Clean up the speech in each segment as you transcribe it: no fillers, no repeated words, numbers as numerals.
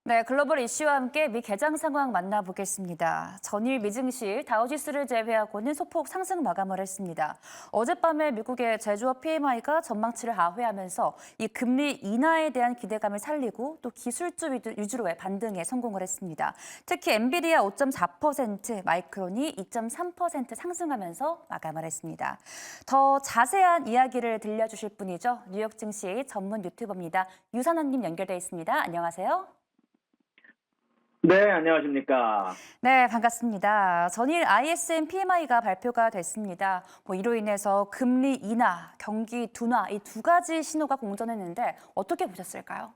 네, 글로벌 이슈와 함께 미 개장 상황 만나보겠습니다. 전일 미증시 다우지수를 제외하고는 소폭 상승 마감을 했습니다. 어젯밤에 미국의 제조업 PMI가 전망치를 하회하면서 이 금리 인하에 대한 기대감을 살리고 또 기술주 위주로의 반등에 성공을 했습니다. 특히 엔비디아 5.4%, 마이크론이 2.3% 상승하면서 마감을 했습니다. 더 자세한 이야기를 들려주실 분이죠. 뉴욕 증시 전문 유튜버입니다. 유선환님 연결돼 있습니다. 안녕하세요. 네, 안녕하십니까. 네, 반갑습니다. 전일 ISM PMI가 발표가 됐습니다. 이로 인해서 금리 인하, 경기 둔화 이 두 가지 신호가 공존했는데 어떻게 보셨을까요?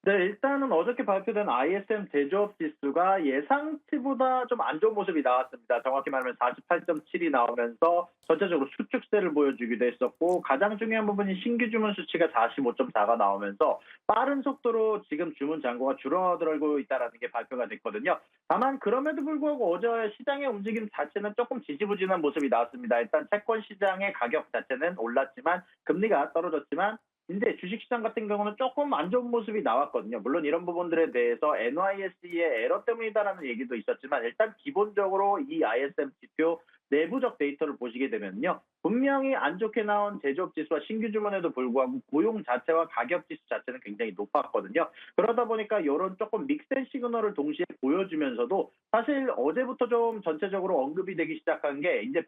네, 일단은 어저께 발표된 ISM 제조업 지수가 예상치보다 좀 안 좋은 모습이 나왔습니다. 정확히 말하면 48.7이 나오면서 전체적으로 수축세를 보여주기도 했었고, 가장 중요한 부분이 신규 주문 수치가 45.4가 나오면서 빠른 속도로 지금 주문 잔고가 줄어들고 있다는 게 발표가 됐거든요. 다만 그럼에도 불구하고 어제 시장의 움직임 자체는 조금 지지부진한 모습이 나왔습니다. 일단 채권 시장의 가격 자체는 올랐지만 금리가 떨어졌지만 근데 주식시장 같은 경우는 조금 안 좋은 모습이 나왔거든요. 물론 이런 부분들에 대해서 NYSE의 에러 때문이다라는 얘기도 있었지만 일단 기본적으로 이 ISM 지표 내부적 데이터를 보시게 되면요. 분명히 안 좋게 나온 제조업 지수와 신규 주문에도 불구하고 고용 자체와 가격 지수 자체는 굉장히 높았거든요. 그러다 보니까 이런 조금 믹스된 시그널을 동시에 보여주면서도 사실 어제부터 좀 전체적으로 언급이 되기 시작한 게 이제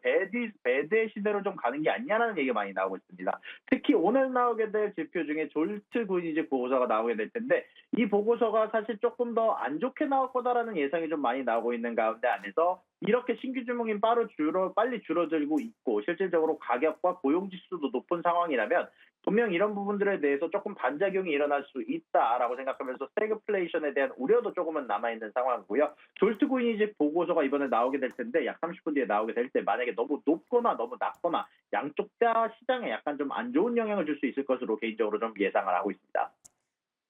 배드의 시대로 좀 가는 게 아니냐라는 얘기가 많이 나오고 있습니다. 특히 오늘 나오게 될 지표 중에 졸트 구인이직 보고서가 나오게 될 텐데 이 보고서가 사실 조금 더 안 좋게 나올 거다라는 예상이 좀 많이 나오고 있는 가운데 안에서 이렇게 신규 주문이 빨리 줄어들고 있고 실질적으로 가격과 고용 지수도 높은 상황이라면 분명 이런 부분들에 대해서 조금 반작용이 일어날 수 있다라고 생각하면서 스태그플레이션에 대한 우려도 조금은 남아있는 상황이고요. 졸트 구인이직 보고서가 이번에 나오게 될 텐데 약 30분 뒤에 나오게 될 때 만약에 너무 높거나 너무 낮거나 양쪽 다 시장에 약간 좀 안 좋은 영향을 줄 수 있을 것으로 개인적으로 좀 예상을 하고 있습니다.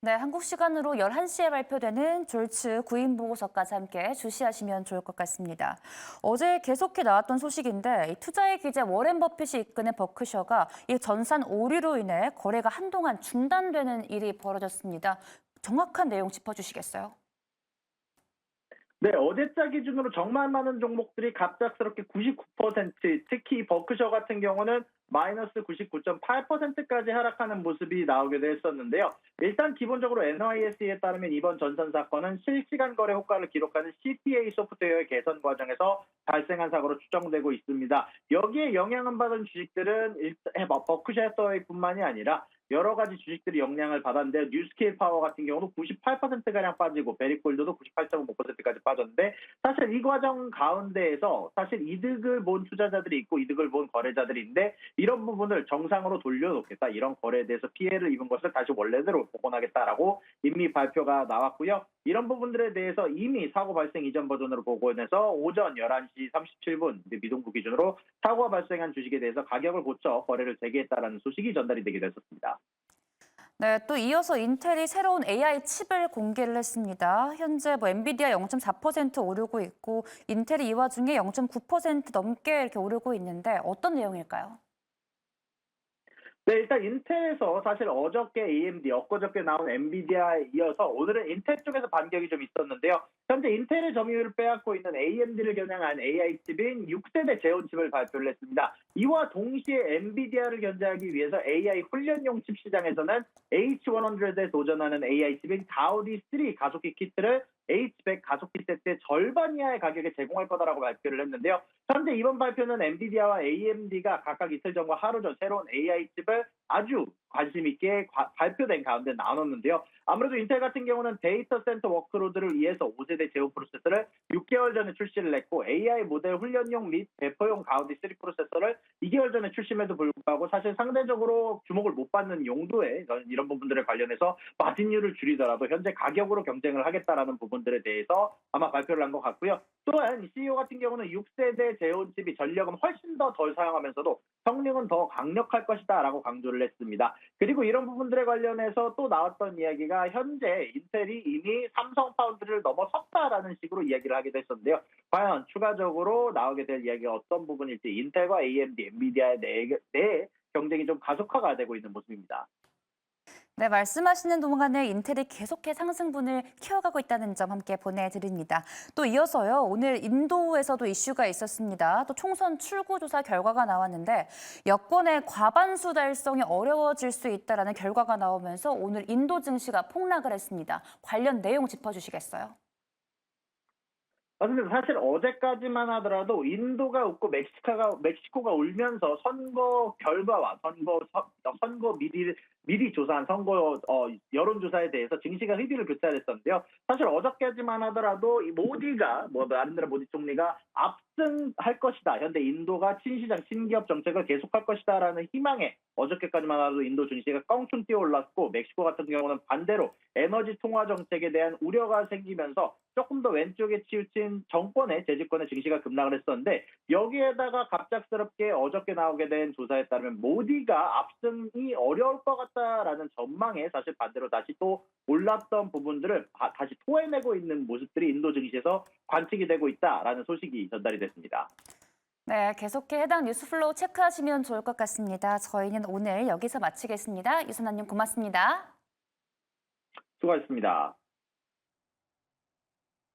네, 한국 시간으로 11시에 발표되는 졸츠 구인 보고서까지 함께 주시하시면 좋을 것 같습니다. 어제 계속해 나왔던 소식인데 이 투자의 기재 워렌 버핏이 이끄는 버크셔가 이 전산 오류로 인해 거래가 한동안 중단되는 일이 벌어졌습니다. 정확한 내용 짚어주시겠어요? 네, 어제자 기준으로 정말 많은 종목들이 갑작스럽게 99%, 특히 버크셔 같은 경우는 마이너스 99.8%까지 하락하는 모습이 나오기도 했었는데요. 일단 기본적으로 NYSE에 따르면 이번 전산 사건은 실시간 거래 효과를 기록하는 CPA 소프트웨어의 개선 과정에서 발생한 사고로 추정되고 있습니다. 여기에 영향을 받은 주식들은 버크셔뿐만이 아니라 여러 가지 주식들이 영향을 받았는데 뉴스케일 파워 같은 경우도 98%가량 빠지고 베리골드도 98.5%까지 빠졌는데 사실 이 과정 가운데에서 사실 이득을 본 투자자들이 있고 이득을 본 거래자들인데 이런 부분을 정상으로 돌려놓겠다. 이런 거래에 대해서 피해를 입은 것을 다시 원래대로 복원하겠다라고 이미 발표가 나왔고요. 이런 부분들에 대해서 이미 사고 발생 이전 버전으로 복원해서 오전 11시 37분 미동부 기준으로 사고가 발생한 주식에 대해서 가격을 고쳐 거래를 재개했다라는 소식이 전달이 되기도 했었습니다. 네, 또 이어서 인텔이 새로운 AI 칩을 공개를 했습니다. 현재 엔비디아 0.4% 오르고 있고 인텔이 이 와중에 0.9% 넘게 이렇게 오르고 있는데 어떤 내용일까요? 네, 일단 인텔에서 사실 어저께 AMD, 엊그저께 나온 엔비디아에 이어서 오늘은 인텔 쪽에서 반격이 좀 있었는데요. 현재 인텔의 점유율을 빼앗고 있는 AMD를 겨냥한 AI 칩인 6세대 제온 칩을 발표를 했습니다. 이와 동시에 엔비디아를 견제하기 위해서 AI 훈련용 칩 시장에서는 H100에 도전하는 AI 칩인 가우디 3 가속기 키트를 H100 가속기 세트의 절반 이하의 가격에 제공할 거다라고 발표를 했는데요. 현재 이번 발표는 엔비디아와 AMD가 각각 이틀 전과 하루 전 새로운 AI 칩을 아주 관심 있게 발표된 가운데 나눴는데요. 아무래도 인텔 같은 경우는 데이터 센터 워크로드를 위해서 5세대 제오 프로세서를 6개월 전에 출시를 했고 AI 모델 훈련용 및 배포용 가우디 3 프로세서를 2개월 전에 출시임에도 불구하고 사실 상대적으로 주목을 못 받는 용도의 이런 부분들에 관련해서 마진율을 줄이더라도 현재 가격으로 경쟁을 하겠다라는 부분들에 대해서 아마 발표를 한 것 같고요. 또한 CEO 같은 경우는 6세대 제온 칩이 전력은 훨씬 더 덜 사용하면서도 성능은 더 강력할 것이다라고 강조를 했습니다. 그리고 이런 부분들에 관련해서 또 나왔던 이야기가 현재 인텔이 이미 삼성 파운드를 넘어섰다라는 식으로 이야기를 하기도 했었는데요. 과연 추가적으로 나오게 될 이야기가 어떤 부분일지 인텔과 AMD, 엔비디아의 내 경쟁이 좀 가속화가 되고 있는 모습입니다. 네, 말씀하시는 동안에 인텔이 계속해 상승분을 키워가고 있다는 점 함께 보내드립니다. 또 이어서요, 오늘 인도에서도 이슈가 있었습니다. 또 총선 출구조사 결과가 나왔는데 여권의 과반수 달성이 어려워질 수 있다는 결과가 나오면서 오늘 인도 증시가 폭락을 했습니다. 관련 내용 짚어주시겠어요? 근데 사실 어제까지만 하더라도 인도가 웃고 멕시코가 울면서 선거 결과와 선거 미리 조사한 선거 여론조사에 대해서 증시가 흐리를 교차했었는데요. 사실 어저께까지만 하더라도 이 모디가 나름대로 모디 총리가 압승할 것이다. 현재 인도가 친시장 친기업 정책을 계속할 것이다라는 희망에 어저께까지만 하더라도 인도 증시가 껑충 뛰어올랐고 멕시코 같은 경우는 반대로 에너지 통화 정책에 대한 우려가 생기면서 조금 더 왼쪽에 치우친 정권의 재집권의 증시가 급락을 했었는데 여기에다가 갑작스럽게 어저께 나오게 된 조사에 따르면 모디가 압승이 어려울 것 같다라는 전망에 사실 반대로 다시 또 올랐던 부분들을 다시 토해내고 있는 모습들이 인도 증시에서 관측이 되고 있다라는 소식이 전달이 됐습니다. 네, 계속해 해당 뉴스 플로우 체크하시면 좋을 것 같습니다. 저희는 오늘 여기서 마치겠습니다. 유선아님 고맙습니다. 수고하셨습니다.